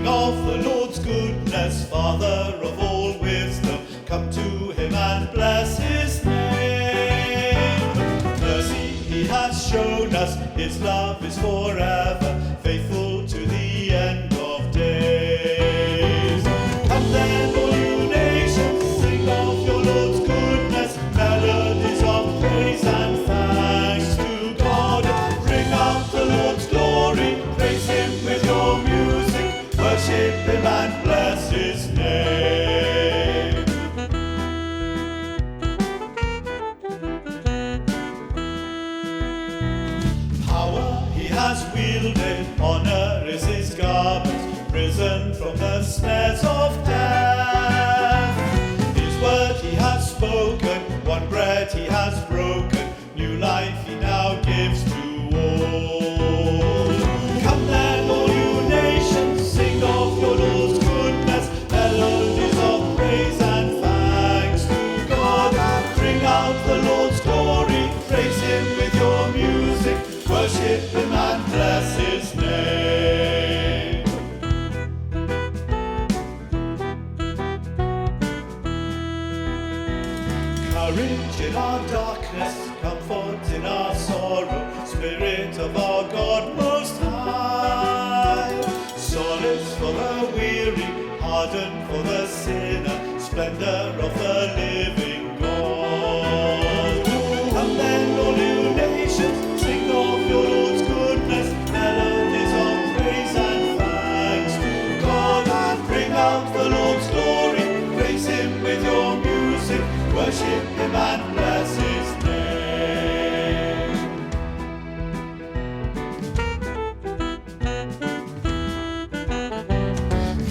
Sing of the Lord's goodness, Father of all wisdom, come to him and bless his name. Mercy he has shown us, his love is forever, faithful to the end of days. Come then, all you nations, sing of your Lord's goodness, melodies of praise and thanks to God. Bring up the Lord's glory, praise him with your music, worship him and bless his name. Power he has wielded, honor is his garment, risen from the snares of death. His word he has spoken, one bread he has broken, new life he now gives to all. Come then, all you nations, sing of your Lord's goodness, melodies of praise and thanks to God. Bring out the Lord's glory, praise him with your music, worship him and bless his name. Courage in our darkness, comfort in our sorrow, Spirit of our God most high. Solace for the weary, pardon for the sinner, splendor of the living God. Come then, all you nations, sing of your Lord's goodness, melodies of praise and thanks to God. Bring out the Lord's glory, praise him with your music, worship him and bless his name.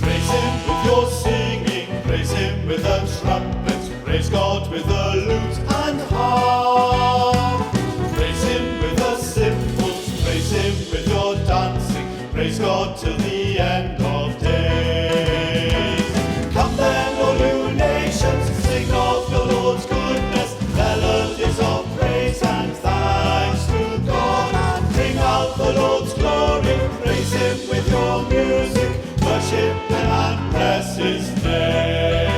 Praise him with your singing, praise him with the trumpets, praise God with the lute and harp. Praise him with the cymbals, praise him with your dancing, praise God till the end of days. Come then, all you nations, sing of your Lord's goodness, melodies of praise and thanks to God. Bring out the Lord's glory, praise him with your music, worship him and bless his name.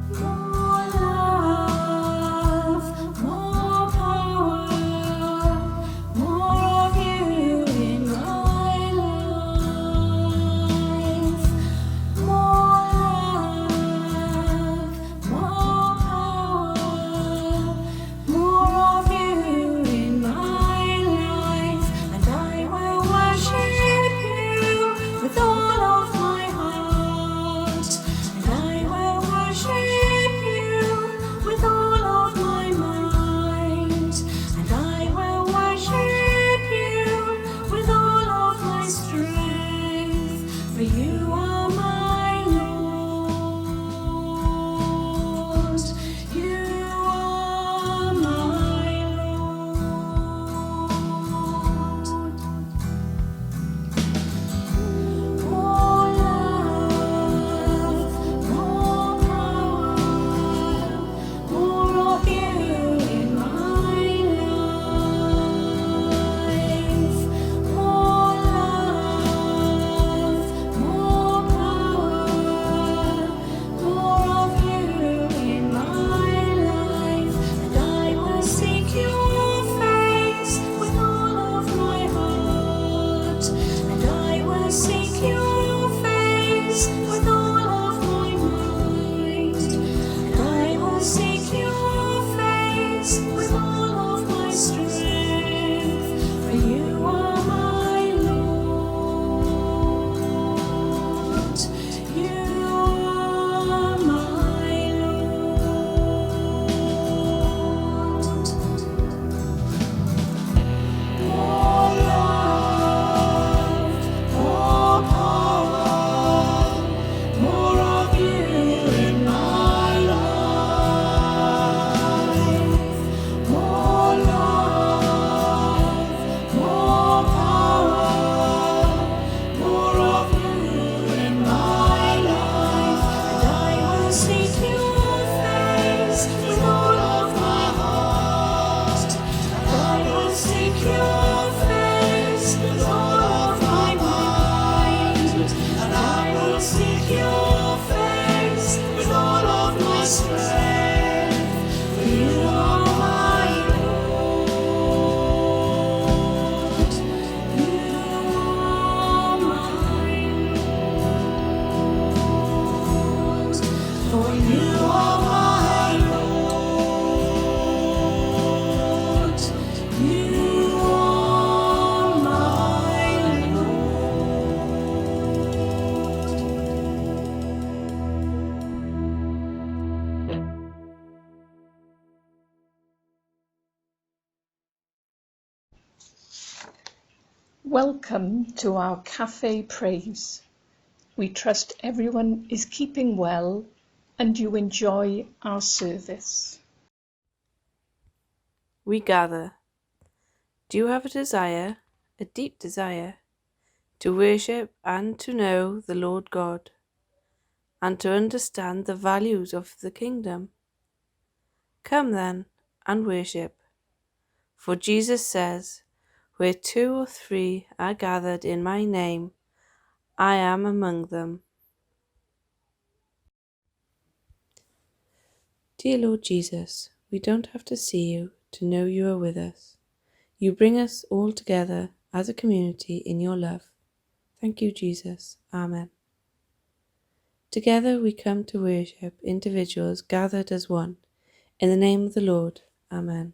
More love, more power, more of you in my life. More love, more power, more of you in my life. And I will worship you with all of my heart. And I will worship you with all of my mind. And I will worship you with all of my strength. For you are my Lord. You are my Lord. More love, Welcome to our Cafe Praise. We trust everyone is keeping well and you enjoy our service. We gather. Do you have a desire, a deep desire, to worship and to know the Lord God, and to understand the values of the kingdom? Come then and worship. For Jesus says, "Where 2 or 3 are gathered in my name, I am among them." Dear Lord Jesus, we don't have to see you to know you are with us. You bring us all together as a community in your love. Thank you, Jesus. Amen. Together we come to worship individuals gathered as one. In the name of the Lord. Amen.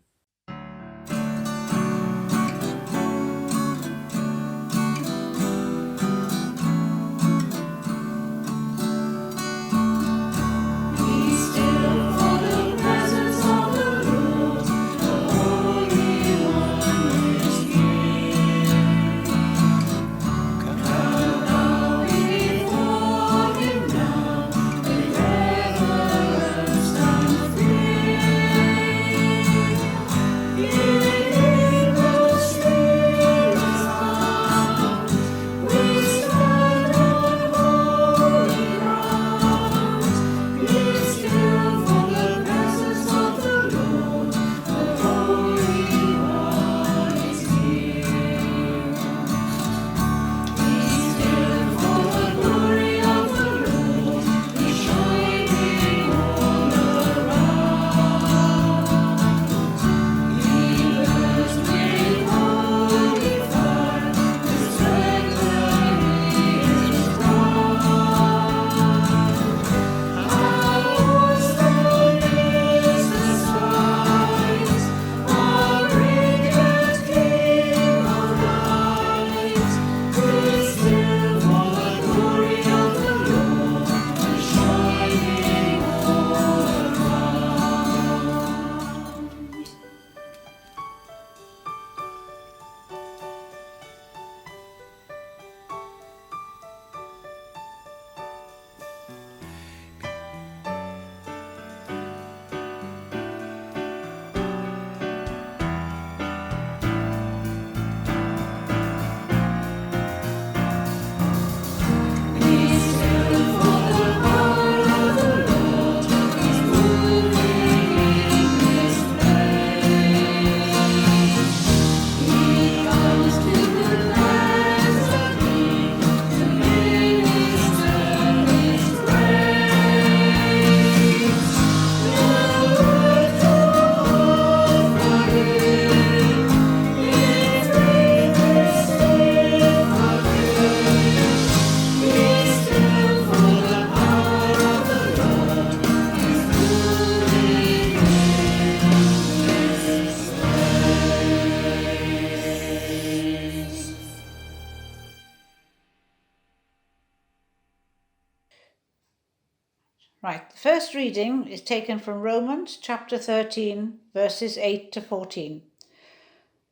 Right, the first reading is taken from Romans chapter 13, verses 8 to 14.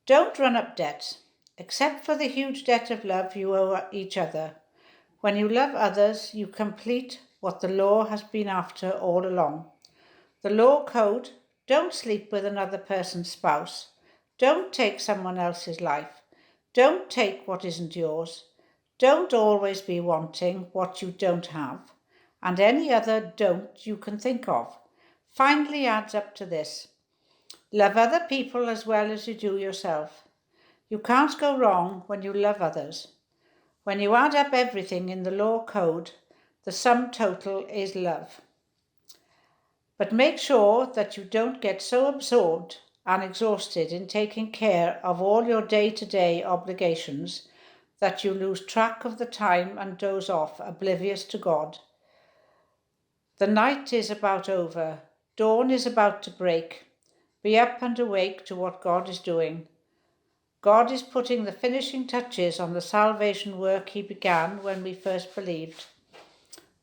Don't run up debt, except for the huge debt of love you owe each other. When you love others, you complete what the law has been after all along. The law code: don't sleep with another person's spouse, don't take someone else's life, don't take what isn't yours, don't always be wanting what you don't have, and any other don't you can think of, finally adds up to this: love other people as well as you do yourself. You can't go wrong when you love others. When you add up everything in the law code, the sum total is love. But make sure that you don't get so absorbed and exhausted in taking care of all your day-to-day obligations that you lose track of the time and doze off, oblivious to God. The night is about over. Dawn is about to break. Be up and awake to what God is doing. God is putting the finishing touches on the salvation work He began when we first believed.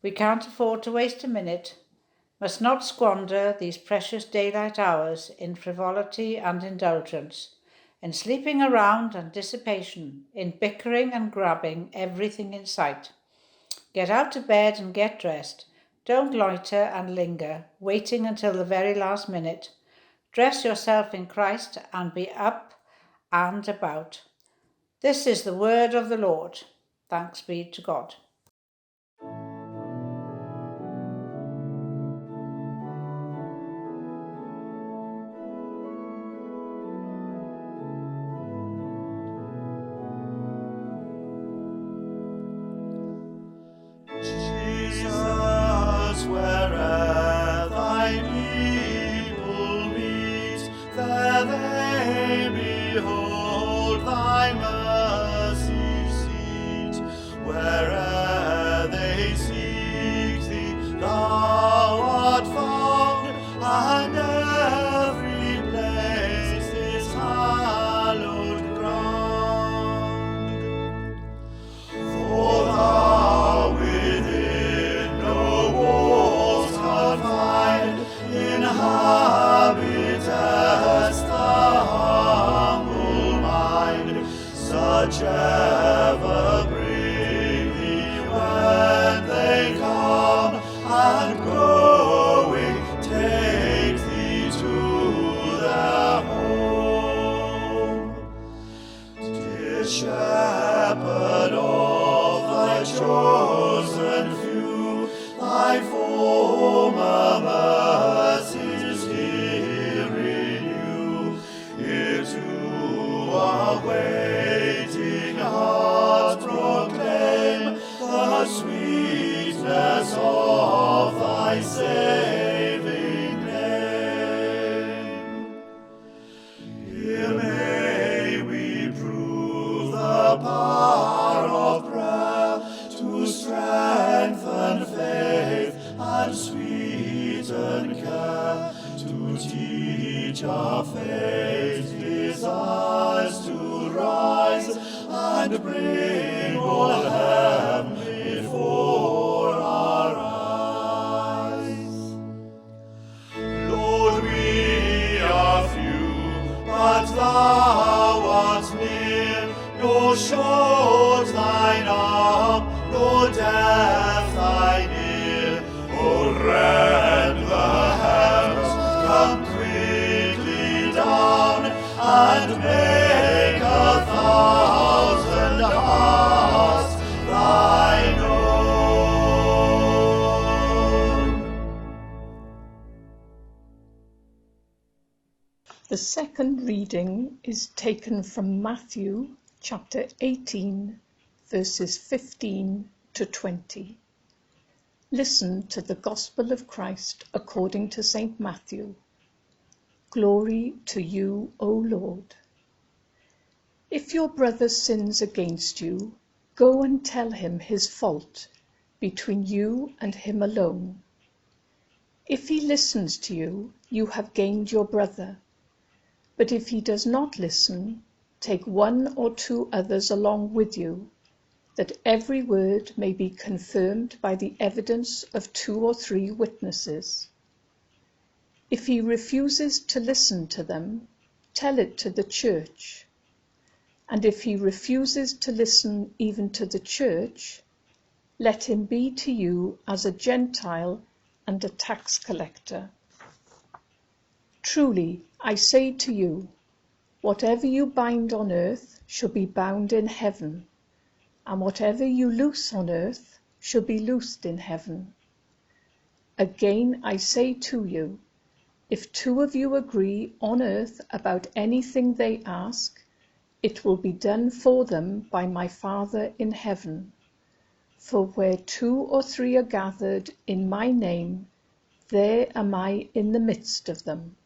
We can't afford to waste a minute, must not squander these precious daylight hours in frivolity and indulgence. in sleeping around and dissipation, in bickering and grabbing everything in sight. Get out of bed and get dressed. Don't loiter and linger, waiting until the very last minute. Dress yourself in Christ and be up and about. This is the word of the Lord. Thanks be to God. Jesus, where'er thy people meet, there they behold thy mercy seat. Where'er they seek thee, thou art found, and every place is hallowed ground. For thou within no walls confined inhabitest the humble mind, such ever bring thee when they come, and going take thee to their home. Dear shepherd of thy chosen few, thy former mercies here renew. Here to our waiting hearts proclaim the sweetness of thy saving name. Here may we prove the power of prayer to strengthen faith and sweeten care, to teach our faith desires to rise and bring all heaven before our eyes. Lord, we are few, but thou art near, nor short thine arm, nor depth thine ear. O rend the heavens, come quickly down, and make 1,000 hearts thine own. The second reading is taken from Matthew chapter 18, verses 15 to 20. Listen to the Gospel of Christ according to St. Matthew. Glory to you, O Lord. If your brother sins against you, go and tell him his fault between you and him alone. If he listens to you, you have gained your brother. But if he does not listen, take 1 or 2 others along with you, that every word may be confirmed by the evidence of 2 or 3 witnesses. If he refuses to listen to them, tell it to the church. And if he refuses to listen even to the church, let him be to you as a Gentile and a tax collector. Truly, I say to you, whatever you bind on earth shall be bound in heaven, and whatever you loose on earth shall be loosed in heaven. Again I say to you, if 2 of you agree on earth about anything they ask, it will be done for them by my Father in heaven. For where 2 or 3 are gathered in my name, there am I in the midst of them.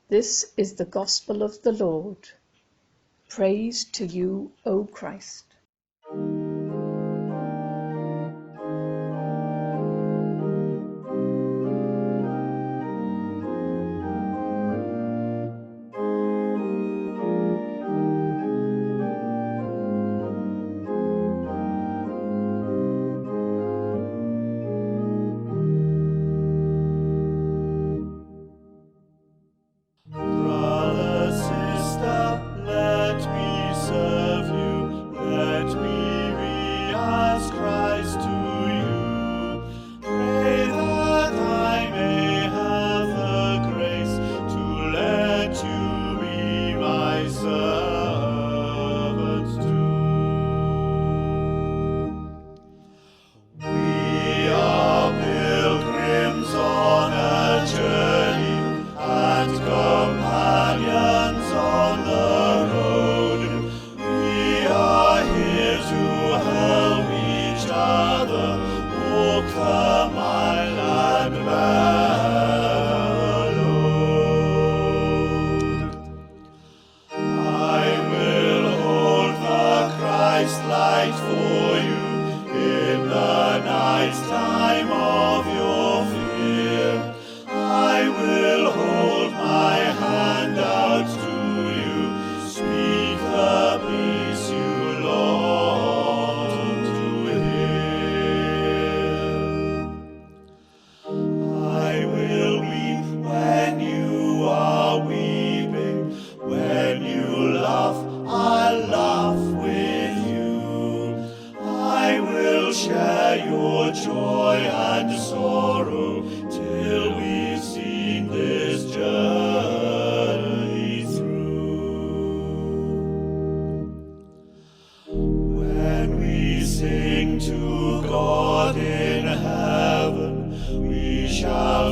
This is the gospel of the Lord. Praise to you, O Christ. Brother, sister,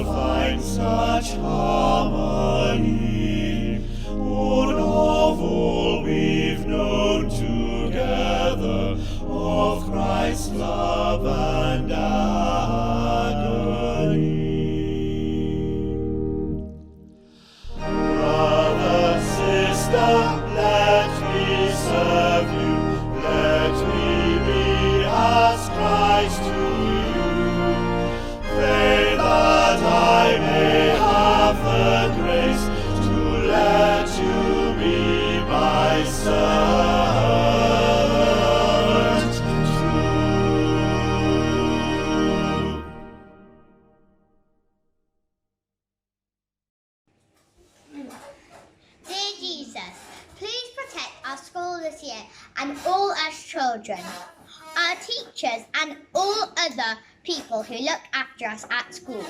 shall find such harmony. Born of all we've known together, of Christ's love and agony. Brother, sister, let me serve you. Let me be as Christ to you. Pray that I may have the grace to let you be my servant too. Dear Jesus, please protect our school this year and all us children, our teachers and all other people who look after us at school.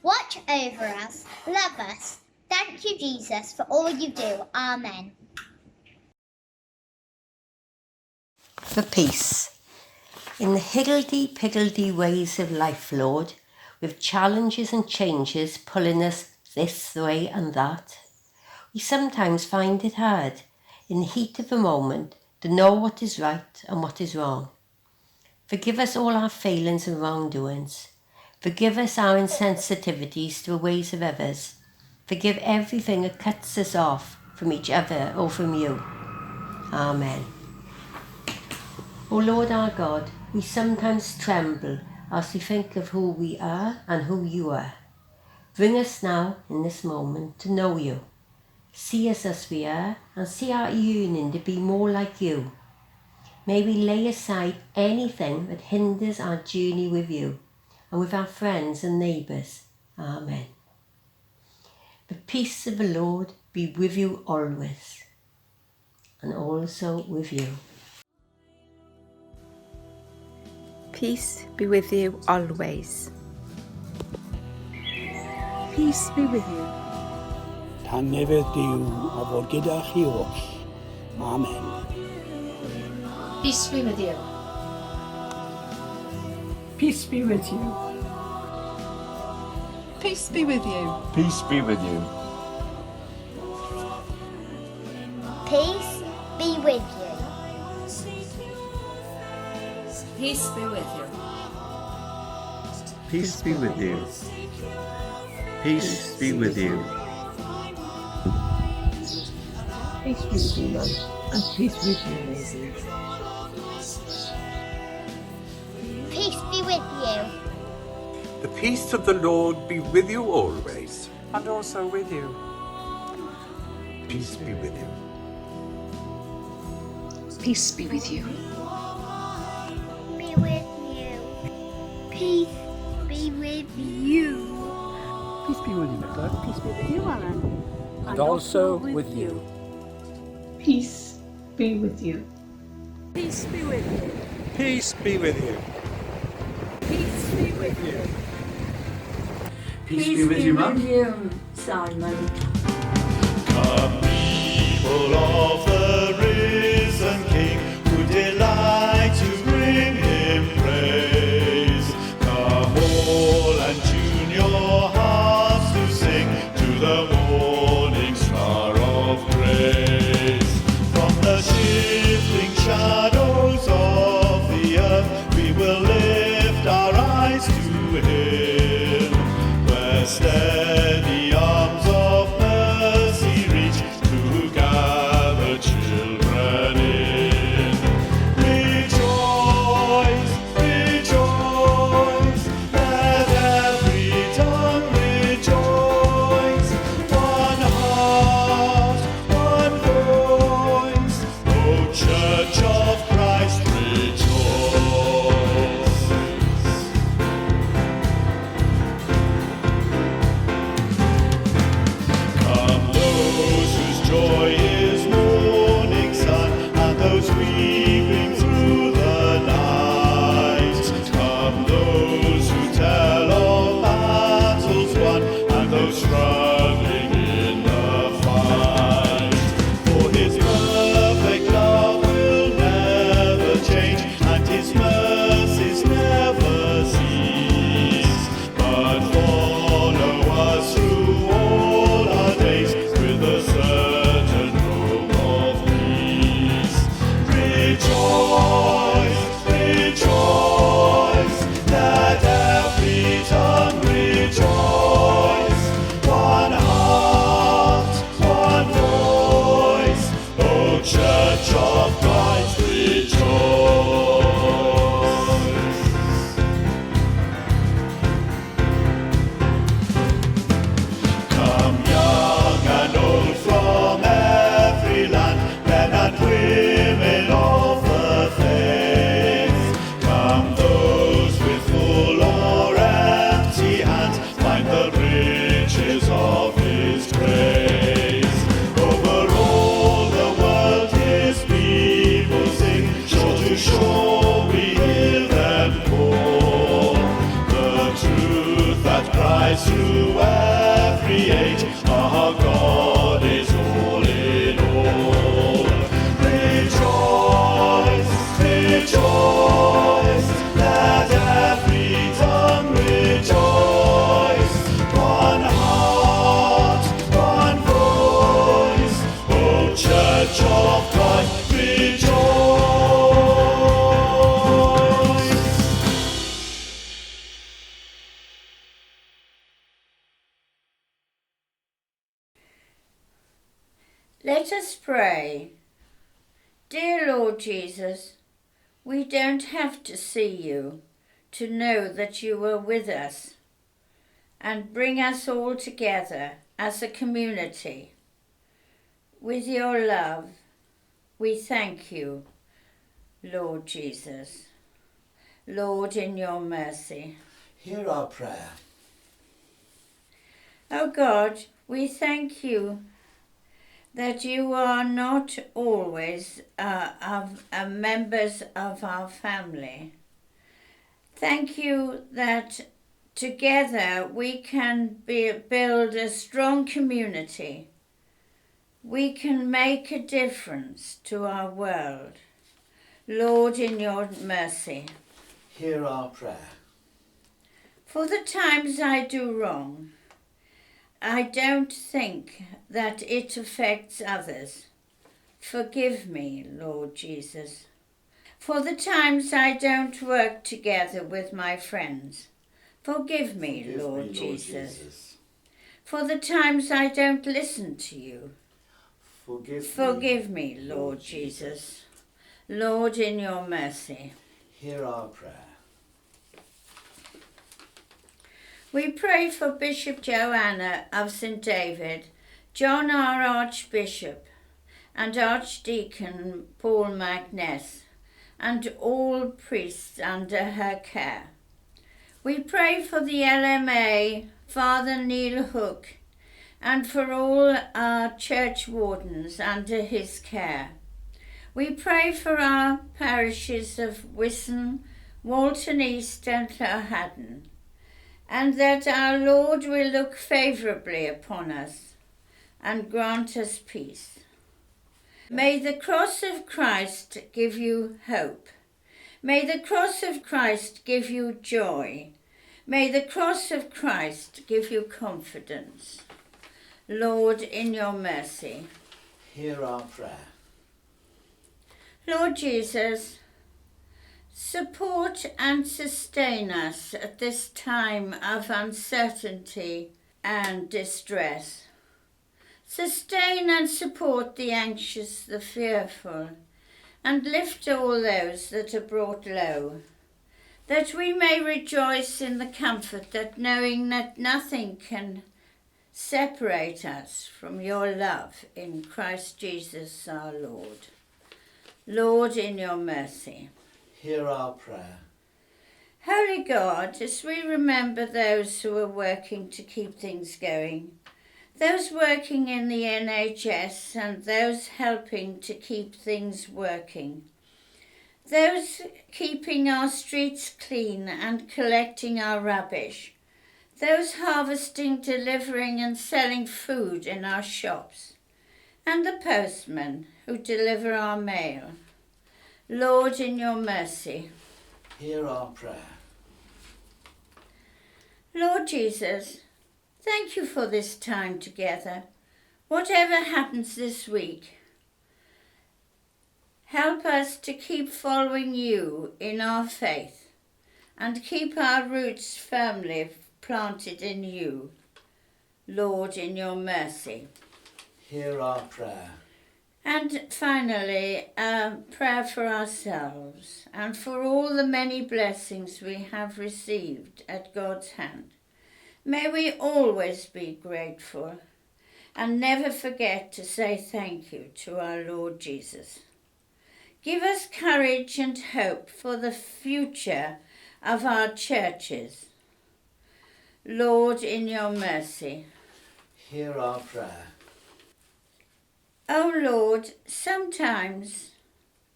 Watch over us, love us. Thank you, Jesus, for all you do. Amen. For peace. In the higgledy-piggledy ways of life, Lord, with challenges and changes pulling us this way and that, we sometimes find it hard, in the heat of the moment, to know what is right and what is wrong. Forgive us all our failings and wrongdoings. Forgive us our insensitivities to the ways of others. Forgive everything that cuts us off from each other or from you. Amen. O Lord our God, we sometimes tremble as we think of who we are and who you are. Bring us now, in this moment, to know you. See us as we are and see our yearning to be more like you. May we lay aside anything that hinders our journey with you and with our friends and neighbours. Amen. The peace of the Lord be with you always, and also with you. Peace be with you always. Peace be with you. Tan newydd Duw a fod gyda chi oll. Amen. Peace be with you. Peace be with you. Peace be with you. Peace be with you. Peace be with you. Peace be with you. Peace be with you. Peace be with you. Peace be with you, Mum. And peace with you, Maisie. Peace be with you. The peace of the Lord be with you always. And also with you. Peace be with you. Peace be with you. Be with you. Peace be with you. Peace be with you, Nicola. Peace be with you, Alan. And also with you. Peace be with you. Peace be with you. Peace be with you. Peace be with you. Peace be with you, Mum. Simon. Come, people of the risen King, who delight to bring him praise. Come all and tune your hearts to sing to the morning star of grace. From the shifting shadows of the earth, we will lift our eyes to him, where steady arms of mercy reach to gather children in. Rejoice, rejoice, let every tongue rejoice. One heart, one voice, O Church of Christ, rejoice. Come those whose joy is morning sun, and those weeping through the night. Come those who tell of battles won, and those struggling in the fight. For his perfect love will never change, and his mercies never cease. But follow rise through every age. Our God is all in all. Rejoice, rejoice, let every tongue rejoice. One heart, one voice, O Church of God, rejoice. Let us pray. Dear Lord Jesus, we don't have to see you to know that you are with us and bring us all together as a community. With your love, we thank you, Lord Jesus. Lord, in your mercy. Hear our prayer. O God, we thank you that you are not always members of our family. Thank you that together we can build a strong community. We can make a difference to our world. Lord, in your mercy. Hear our prayer. For the times I do wrong, I don't think that it affects others. Forgive me, Lord Jesus. For the times I don't work together with my friends, forgive me, Lord Jesus. For the times I don't listen to you, forgive me, Lord Jesus. Lord, in your mercy. Hear our prayer. We pray for Bishop Joanna of St. David, John our Archbishop, and Archdeacon Paul Magness, and all priests under her care. We pray for the LMA, Father Neil Hook, and for all our church wardens under his care. We pray for our parishes of Wisson, Walton East and Lowhaddon, and that our Lord will look favourably upon us and grant us peace. May the cross of Christ give you hope. May the cross of Christ give you joy. May the cross of Christ give you confidence. Lord, in your mercy. Hear our prayer. Lord Jesus, support and sustain us at this time of uncertainty and distress. Sustain and support the anxious, the fearful, and lift all those that are brought low, that we may rejoice in the comfort that knowing that nothing can separate us from your love in Christ Jesus our Lord. Lord, in your mercy. Hear our prayer. Holy God, as we remember those who are working to keep things going, those working in the NHS and those helping to keep things working, those keeping our streets clean and collecting our rubbish, those harvesting, delivering and selling food in our shops, and the postmen who deliver our mail. Lord, in your mercy. Hear our prayer. Lord Jesus, thank you for this time together. Whatever happens this week, help us to keep following you in our faith and keep our roots firmly planted in you. Lord, in your mercy. Hear our prayer. And finally, a prayer for ourselves and for all the many blessings we have received at God's hand. May we always be grateful and never forget to say thank you to our Lord Jesus. Give us courage and hope for the future of our churches. Lord, in your mercy. Hear our prayer. O Lord, sometimes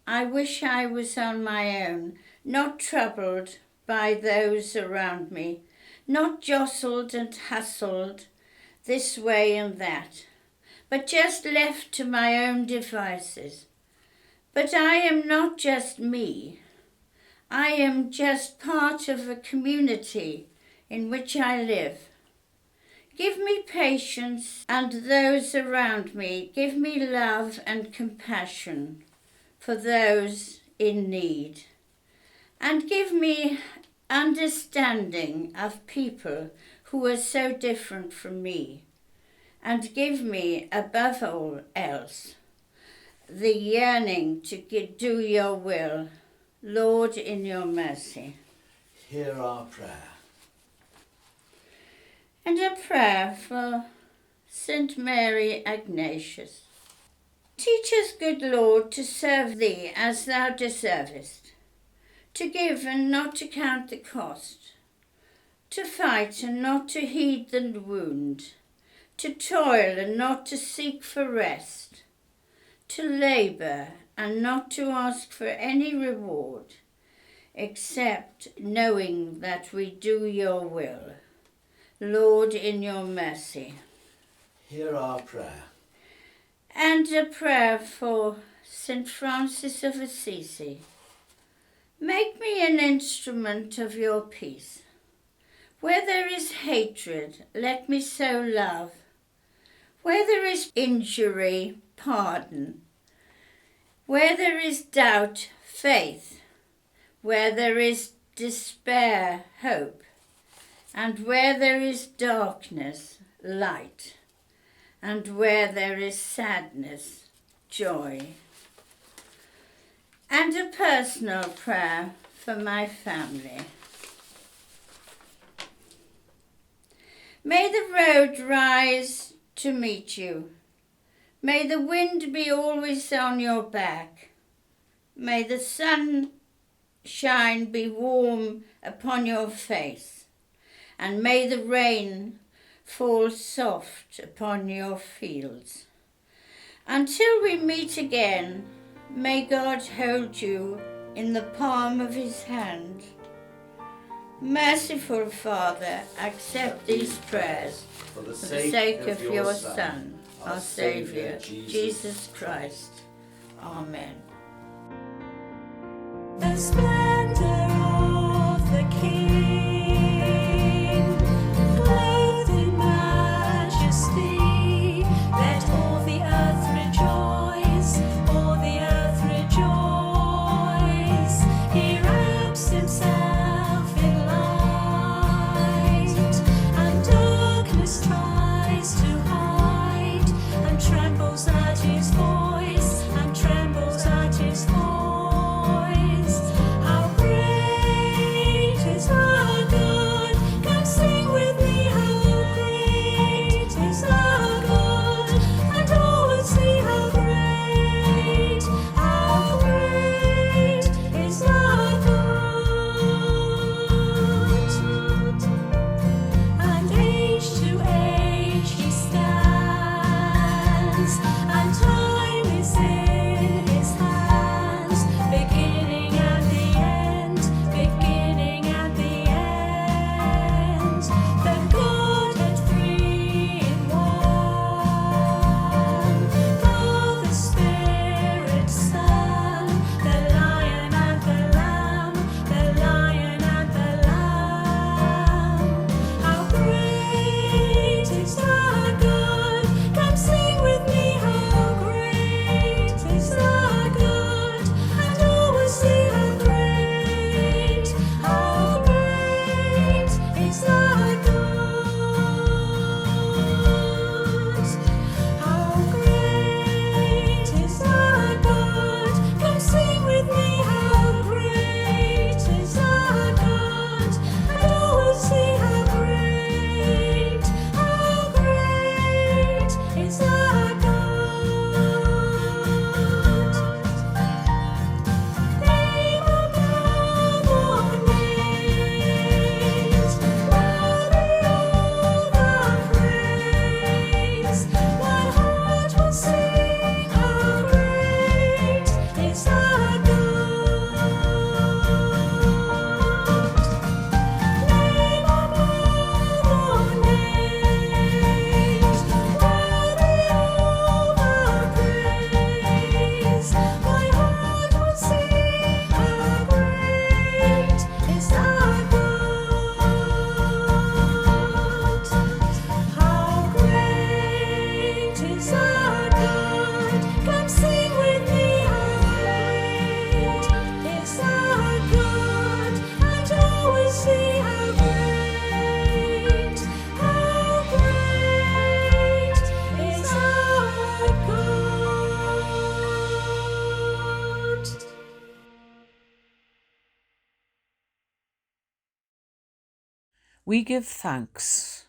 I wish I was on my own, not troubled by those around me, not jostled and hustled this way and that, but just left to my own devices. But I am not just me. I am just part of a community in which I live. Give me patience and those around me. Give me love and compassion for those in need. And give me understanding of people who are so different from me. And give me, above all else, the yearning to do your will, Lord, in your mercy. Hear our prayer. And a prayer for St. Mary Ignatius. Teach us, good Lord, to serve thee as thou deservest, to give and not to count the cost, to fight and not to heed the wound, to toil and not to seek for rest, to labour and not to ask for any reward, except knowing that we do your will. Lord, in your mercy. Hear our prayer. And a prayer for St. Francis of Assisi. Make me an instrument of your peace. Where there is hatred, let me sow love. Where there is injury, pardon. Where there is doubt, faith. Where there is despair, hope. And where there is darkness, light. And where there is sadness, joy. And a personal prayer for my family. May the road rise to meet you. May the wind be always on your back. May the sunshine be warm upon your face. And may the rain fall soft upon your fields. Until we meet again, may God hold you in the palm of his hand. Merciful Father, accept these prayers for the sake of your Son, our Saviour, Jesus Christ. Amen. The splendor of the King, clothed in majesty, let all the earth rejoice, all the earth rejoice. He wraps himself in light, and darkness tries to hide, and trembles at his voice, and trembles at his voice. We give thanks,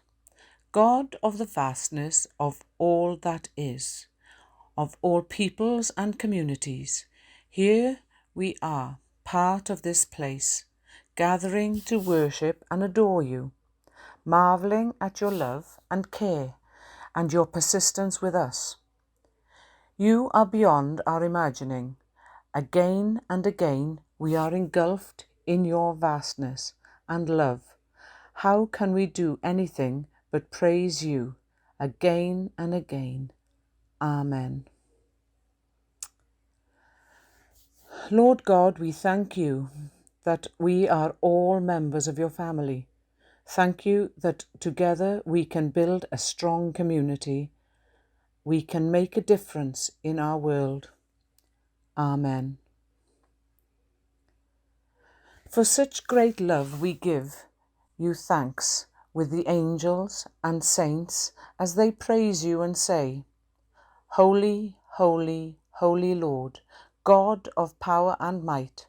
God of the vastness of all that is, of all peoples and communities. Here we are, part of this place, gathering to worship and adore you, marvelling at your love and care and your persistence with us. You are beyond our imagining. Again and again we are engulfed in your vastness and love. How can we do anything but praise you again and again? Amen. Lord God, we thank you that we are all members of your family. Thank you that together we can build a strong community. We can make a difference in our world. Amen. For such great love we give you thanks with the angels and saints as they praise you and say, Holy, holy, holy Lord, God of power and might,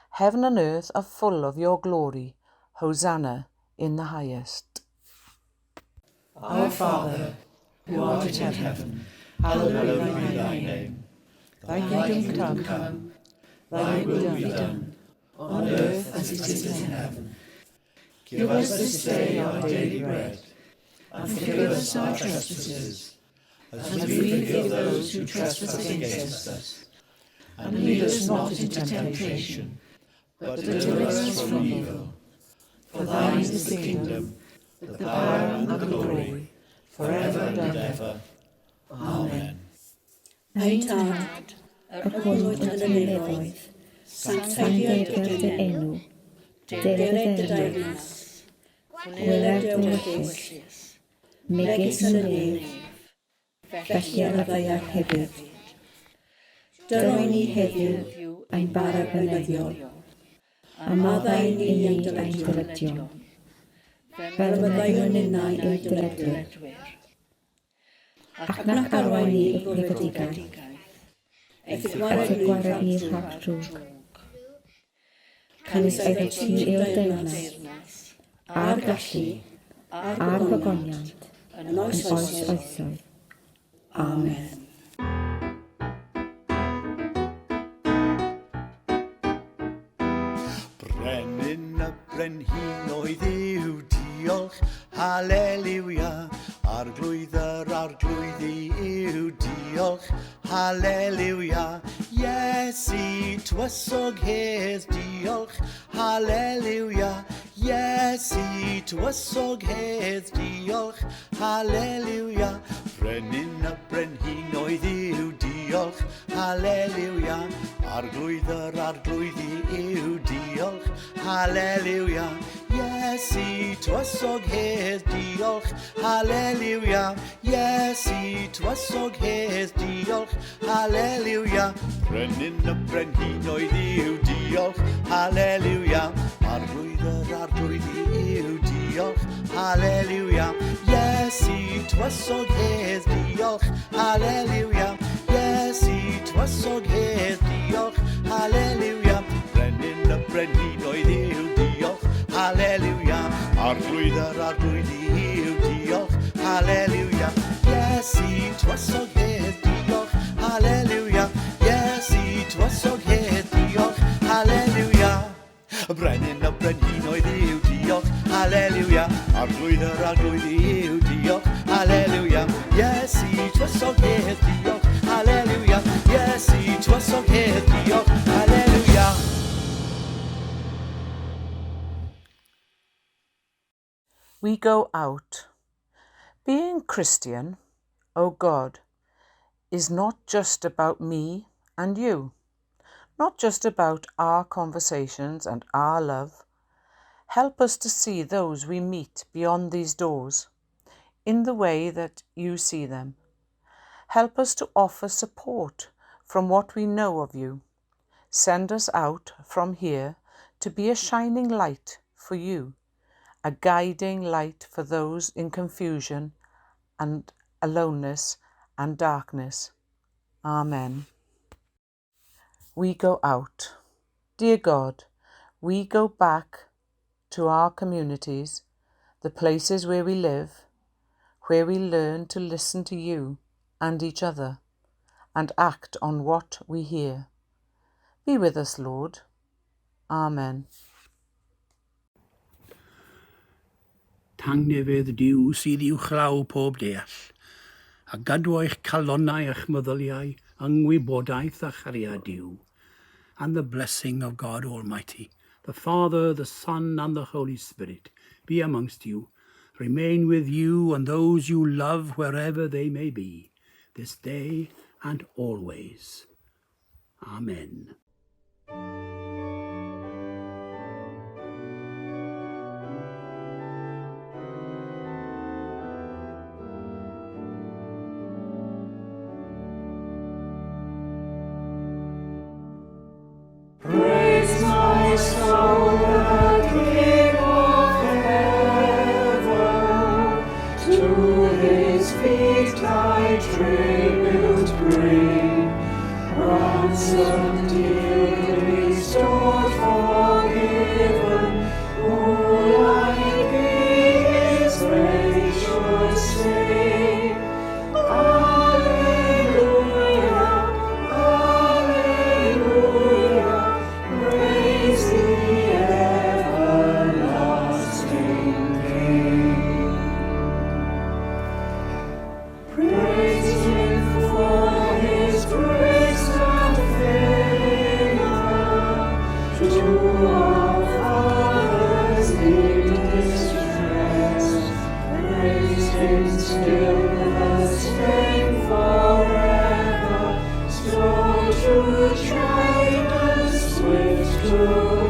heaven and earth are full of your glory. Hosanna in the highest. Our Father, who art in heaven, hallowed be thy name. Thy kingdom come, thy will be done, on earth as it is in heaven. Give us this day our daily bread, and forgive us our trespasses, as we forgive those who trespass against us. And lead us not into temptation, but deliver us from evil. For thine is the kingdom, the power and the glory, forever and ever. Amen. Ein tad, yr hwnnw yn y nefoedd, sanctaidd dy enw, dered dy daenas, gweled dy wyllys, megis yn y nef, felly ar y ddeiar hefyd. Dylwn ni heddiw ein bara bynyddiol, a maddau ni ein dyledion, fel fyddaiwn innau i'r dyledwyr. Ac nac arwain ni i'r brifedigaeth, eith gwared ni rhag drwg. Cynnes oedd ti i'w deyrnas, a'r gallu, a'r gogoniant, yn oes oesoedd. Amen. Brenin y brenhinoedd yw diolch, halleluia. Arglwydd yr arglwyddi yw diolch, halleluia. Iesu, tywysog hes diolch, halleluia. Iesu, tywysog hes diolch, halleluia. Brenin y brenhinoedd yw diolch, halleluia. Arglwydd yr arglwyddi yw diolch, halleluia. Iesu, tywysog hes diolch, halleluia. Iesu, tywysog hes diolch, halleluia. Brenin y brenhinoedd yw diolch, halleluia. Arglwydd yr arglwyddi yw diolch, halleluia. Iesu, tywysog hes diolch, halleluia. Iesu, tywysog hes diolch, halleluia. Brenin y brenhinoedd yw diolch, halleluia. Arglwydd yr arglwyddi yw diolch, halleluia. Iesu, tywysog hes diolch, halleluia. Iesu, tywysog hes diolch, halleluia. Brenin y brenhinoedd yw diolch, halleluia. Arglwydd yr arglwyddi yw diolch, halleluia. Iesu, tywysog hes diolch, halleluia. Iesu, tywysog hes diolch, halleluia. We go out. Being Christian, O God, is not just about me and you, not just about our conversations and our love. Help us to see those we meet beyond these doors, in the way that you see them. Help us to offer support from what we know of you. Send us out from here to be a shining light for you, a guiding light for those in confusion and aloneness and darkness. Amen. We go out. Dear God, we go back to our communities, the places where we live, where we learn to listen to you and each other and act on what we hear. Be with us, Lord. Amen. Tangnefydd Duw sydd i'w chlaw pob deall, a gadw eich calonnau eich meddyliau, yngwybodaeth a chariad Duw, and the blessing of God Almighty, the Father, the Son, and the Holy Spirit, be amongst you, remain with you and those you love wherever they may be, this day and always. Amen. Praise my soul, the King of heaven. To his feet thy tribute bring. Ransomed, dearly restored, forgiven. Who like thee his praise should sing? Alleluia, alleluia. Praise the everlasting King. Praise him for his grace and favor to our fathers in distress. Praise him still the same forever, slow to triumph, swift to